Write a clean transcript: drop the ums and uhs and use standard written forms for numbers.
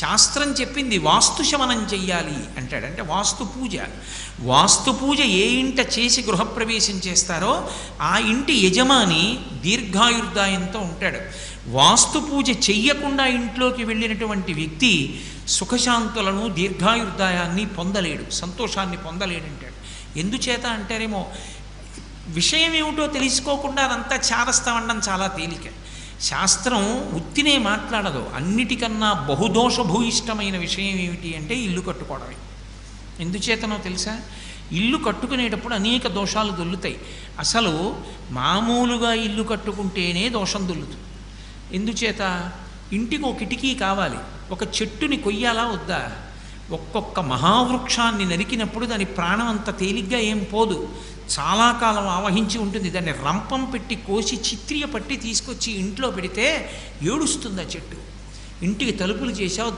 శాస్త్రం చెప్పింది వాస్తు శమనం చెయ్యాలి అంటాడు. అంటే వాస్తు పూజ ఏ ఇంట చేసి గృహప్రవేశం చేస్తారో ఆ ఇంటి యజమాని దీర్ఘాయుర్దాయంతో ఉంటాడు. వాస్తు పూజ చెయ్యకుండా ఇంట్లోకి వెళ్ళినటువంటి వ్యక్తి సుఖశాంతులను దీర్ఘాయుర్దాయాన్ని పొందలేడు, సంతోషాన్ని పొందలేడంటాడు. ఎందుచేత అంటారేమో, విషయం ఏమిటో తెలుసుకోకుండా అదంతా చారస్తామండం చాలా తేలిక. శాస్త్రం ఉత్తినే మాట్లాడదు. అన్నిటికన్నా బహుదోషభూయిష్టమైన విషయం ఏమిటి అంటే ఇల్లు కట్టుకోవడమే. ఎందుచేతనో తెలుసా? ఇల్లు కట్టుకునేటప్పుడు అనేక దోషాలు దొల్లుతాయి. అసలు మామూలుగా ఇల్లు కట్టుకుంటేనే దోషం దొల్లుతుంది. ఎందుచేత? ఇంటికి ఒక కిటికీ కావాలి, ఒక చెట్టుని కొయ్యాలా వద్దా? ఒక్కొక్క మహావృక్షాన్ని నరికినప్పుడు దాని ప్రాణం అంత తేలిగ్గా ఏం పోదు, చాలా కాలం ఆవహించి ఉంటుంది. దాన్ని రంపం పెట్టి కోసి చిత్రియ పట్టి తీసుకొచ్చి ఇంట్లో పెడితే ఏడుస్తుంది ఆ చెట్టు. ఇంటికి తలుపులు చేశావు,